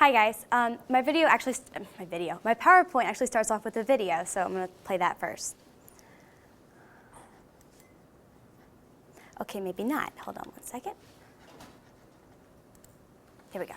Hi guys, my PowerPoint actually starts off with a video, so I'm going to play that first. Okay, maybe not. Hold on one second. Here we go.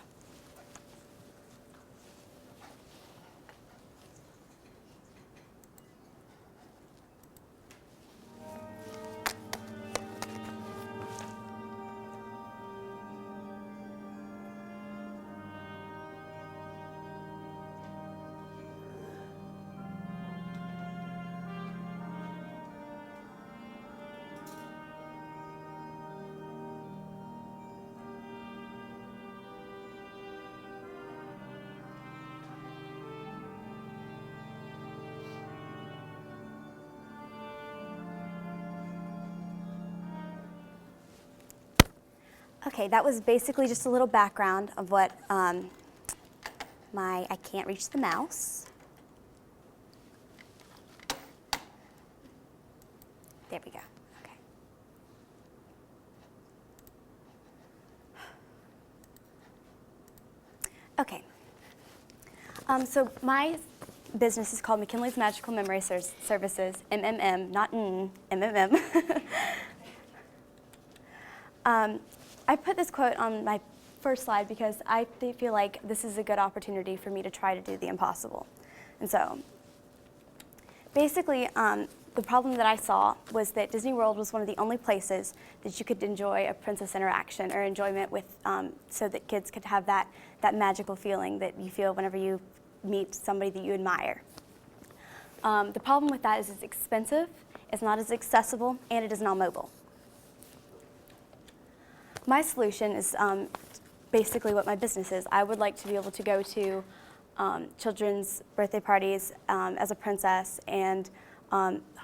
Okay, that was basically just a little background of what I can't reach the mouse. There we go. Okay. So my business is called McKinley's Magical Memory Services, MMM, not MMM. I put this quote on my first slide because I feel like this is a good opportunity for me to try to do the impossible. And so, basically, the problem that I saw was that Disney World was one of the only places that you could enjoy a princess interaction or enjoyment with, so that kids could have that magical feeling that you feel whenever you meet somebody that you admire. The problem with that is it's expensive, it's not as accessible, and it is not mobile. My solution is basically what my business is. I would like to be able to go to children's birthday parties as a princess, and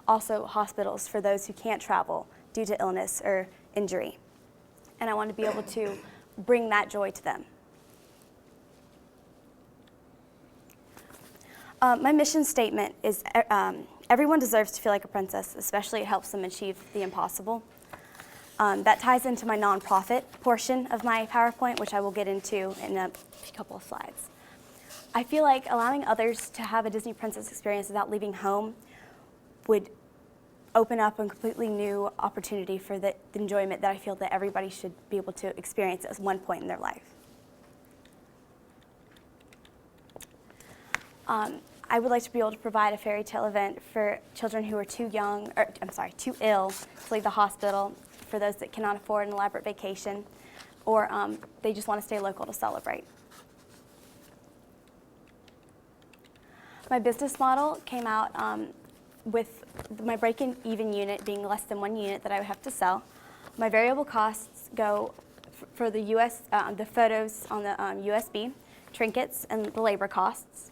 also hospitals for those who can't travel due to illness or injury. And I want to be able to bring that joy to them. My mission statement is everyone deserves to feel like a princess, especially it helps them achieve the impossible. That ties into my nonprofit portion of my PowerPoint, which I will get into in a couple of slides. I feel like allowing others to have a Disney princess experience without leaving home would open up a completely new opportunity for the enjoyment that I feel that everybody should be able to experience at one point in their life. I would like to be able to provide a fairy tale event for children who are too ill to leave the hospital, for those that cannot afford an elaborate vacation, or they just want to stay local to celebrate. My business model came out with my break-even unit being less than 1 unit that I would have to sell. My variable costs go for the the photos on the USB, trinkets, and the labor costs.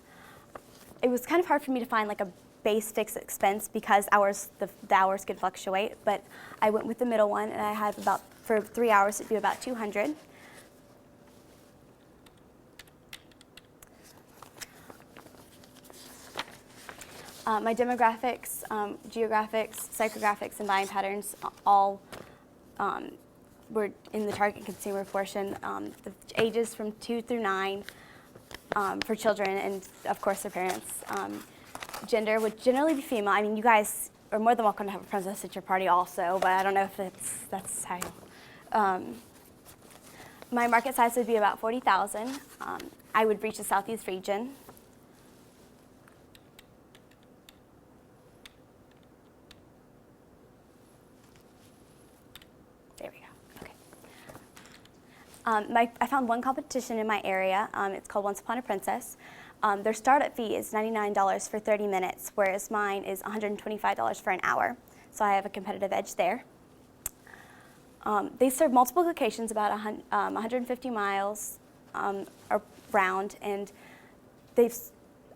It was kind of hard for me to find like a base fixed expense because the hours could fluctuate, but I went with the middle one, and I had for 3 hours it'd be about $200. My demographics, geographics, psychographics, and buying patterns all were in the target consumer portion. The ages from 2 through 9 for children, and of course their parents. Gender would generally be female. I mean, you guys are more than welcome to have a princess at your party also, but I don't know if that's how. My market size would be about 40,000. I would reach the Southeast region. There we go. Okay. I found one competition in my area. It's called Once Upon a Princess. Their startup fee is $99 for 30 minutes, whereas mine is $125 for an hour. So I have a competitive edge there. They serve multiple locations, about 150 miles around, and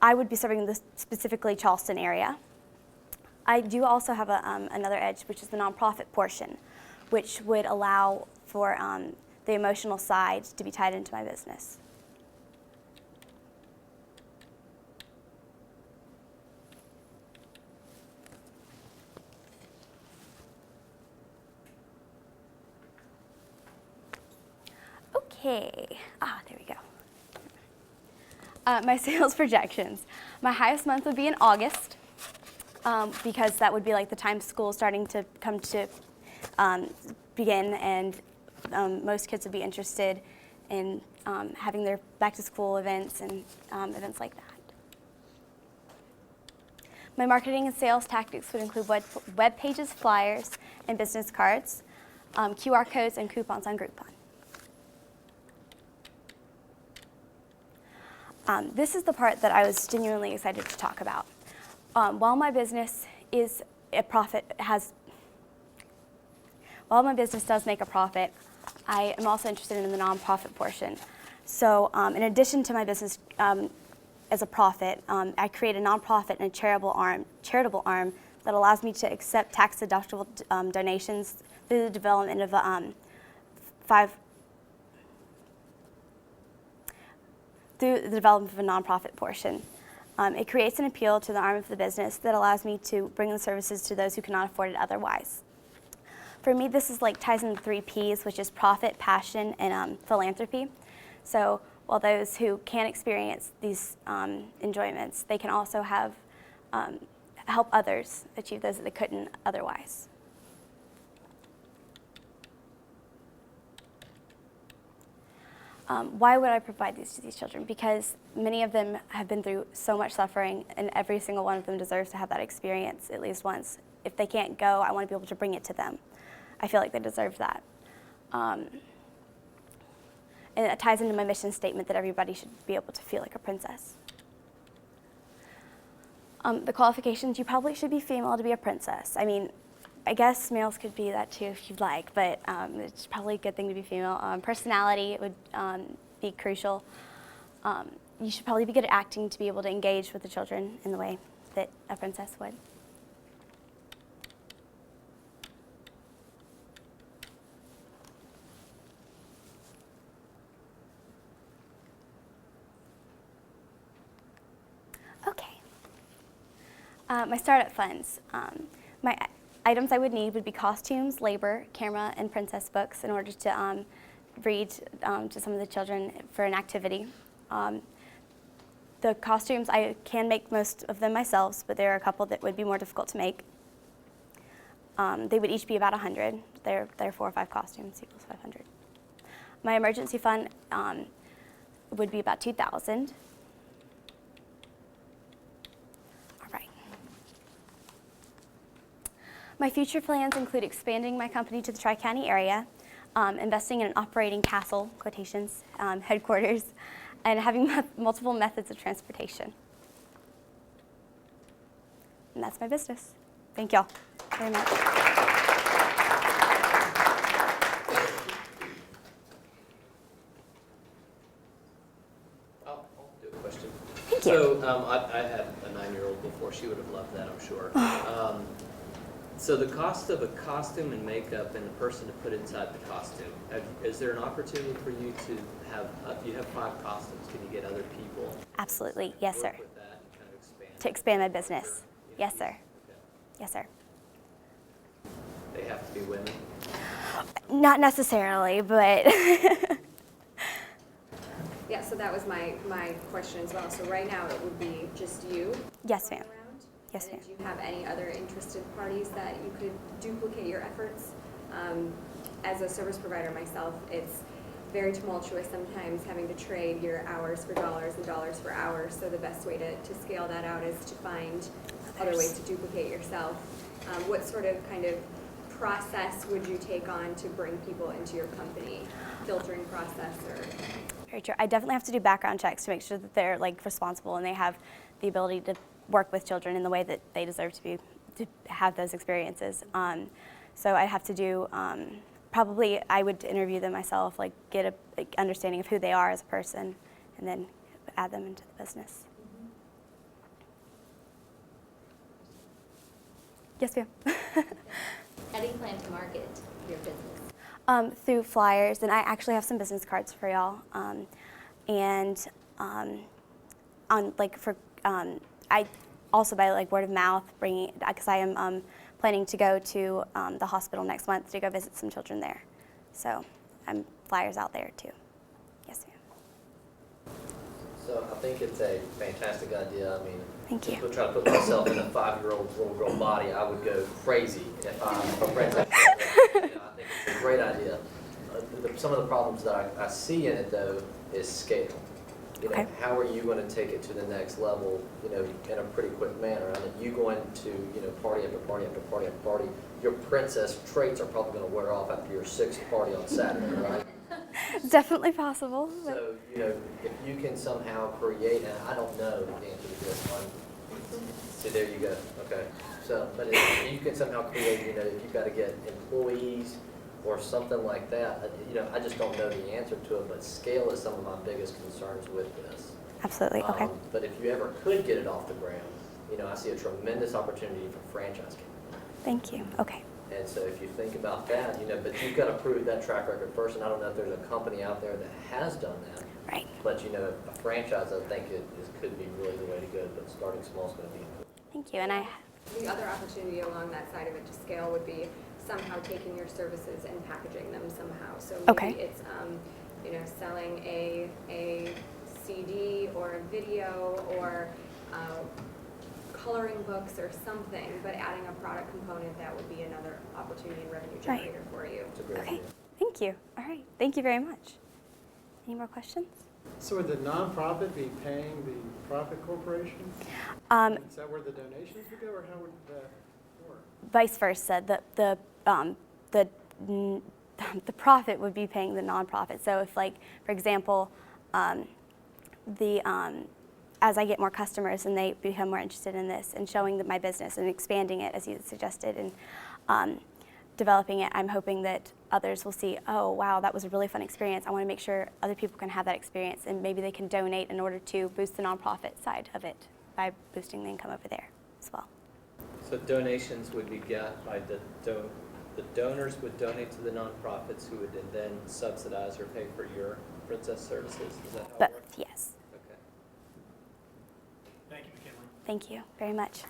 I would be serving the specifically Charleston area. I do also have another edge, which is the nonprofit portion, which would allow for the emotional side to be tied into my business. Okay, there we go. My sales projections. My highest month would be in August, because that would be like the time school is starting to come to begin, and most kids would be interested in having their back to school events and events like that. My marketing and sales tactics would include web pages, flyers, and business cards, QR codes, and coupons on Groupon. This is the part that I was genuinely excited to talk about. While my business is a profit, while my business does make a profit, I am also interested in the nonprofit portion. So in addition to my business as a profit, I create a nonprofit and a charitable arm that allows me to accept tax-deductible donations through the development of a nonprofit portion. It creates an appeal to the arm of the business that allows me to bring the services to those who cannot afford it otherwise. For me, this is like ties into 3 Ps, which is profit, passion, and philanthropy. So while those who can experience these enjoyments, they can also have help others achieve those that they couldn't otherwise. Why would I provide these to these children? Because many of them have been through so much suffering, and every single one of them deserves to have that experience at least once. If they can't go, I want to be able to bring it to them. I feel like they deserve that. And it ties into my mission statement that everybody should be able to feel like a princess. The qualifications, you probably should be female to be a princess. I mean, I guess males could be that too if you'd like, but it's probably a good thing to be female. Personality would be crucial. You should probably be good at acting to be able to engage with the children in the way that a princess would. Okay. My startup funds. My items I would need would be costumes, labor, camera, and princess books in order to read to some of the children for an activity. The costumes, I can make most of them myself, but there are a couple that would be more difficult to make. They would each be about 100. There are 4 or 5 costumes equals 500. My emergency fund would be about $2,000. My future plans include expanding my company to the Tri-County area, investing in an operating castle, quotations, headquarters, and having multiple methods of transportation. And that's my business. Thank y'all very much. I'll do a question. Thank you. So I had a 9-year-old before. She would have loved that, I'm sure. So the cost of a costume and makeup and the person to put inside the costume, is there an opportunity for you to have, you have 5 costumes, can you get other people? Absolutely, yes, sir. With that and kind of expand? To expand my business. Yes, sir. Okay. Yes, sir. They have to be women? Not necessarily, but Yeah, so that was my question as well. So right now it would be just you? yes, ma'am. Around? Yes, And ma'am. do you have any other interested parties that you could duplicate your efforts? As a service provider myself, it's very tumultuous sometimes having to trade your hours for dollars and dollars for hours. So the best way to scale that out is to find other ways to duplicate yourself. What sort of kind of process would you take on to bring people into your company? Filtering process or? Very true. I definitely have to do background checks to make sure that they're like responsible and they have the ability to work with children in the way that they deserve to have those experiences. So I have to do, probably I would interview them myself, like get a understanding of who they are as a person, and then add them into the business. Yes, ma'am. How do you plan to market your business? Through flyers, and I actually have some business cards for y'all. I also by like word of mouth, because I am planning to go to the hospital next month to go visit some children there. So I'm flyers out there too. Yes, ma'am. So I think it's a fantastic idea. I mean, Thank you. just to try to put myself in a 5-year-old little girl body, I would go crazy if I'm a franchise. I think it's a great idea. Some of the problems that I see in it, though, is scale. Okay. How are you going to take it to the next level, in a pretty quick manner? I mean, you going to, party after party after party after party, your princess traits are probably going to wear off after your 6th party on Saturday, right? Definitely possible. But So, if you can somehow create, and I don't know the answer to this one. See, there you go, okay. So, but if you can somehow create, if you've got to get employees or something like that, I just don't know the answer to it, but scale is some of my biggest concerns with this. absolutely. Okay. But if you ever could get it off the ground, I see a tremendous opportunity for franchising. Thank you. Okay. And so if you think about that, but you've got to prove that track record first, and I don't know if there's a company out there that has done that. Right. But, a franchise, I think could be really the way to go, but starting small is going to be important. Thank you. And I The other opportunity along that side of it to scale would be somehow taking your services and packaging them somehow. So maybe Okay. it's, selling a CD or a video or coloring books or something, but adding a product component, that would be another opportunity and revenue Right. generator for you. It's a great okay. idea. Thank you. All right. Thank you very much. Any more questions? So would the nonprofit be paying the profit corporation? Is that where the donations would go, or how would that work? Vice versa. The profit would be paying the nonprofit. So if, like, for example, as I get more customers and they become more interested in this and showing my business and expanding it, as you suggested, and developing it, I'm hoping that others will see, oh, wow, that was a really fun experience. I want to make sure other people can have that experience, and maybe they can donate in order to boost the nonprofit side of it by boosting the income over there as well. So donations would be got by the donors would donate to the nonprofits, who would then subsidize or pay for your princess services. Is that how it But works? yes, Okay. Thank you, McKinley. thank you very much.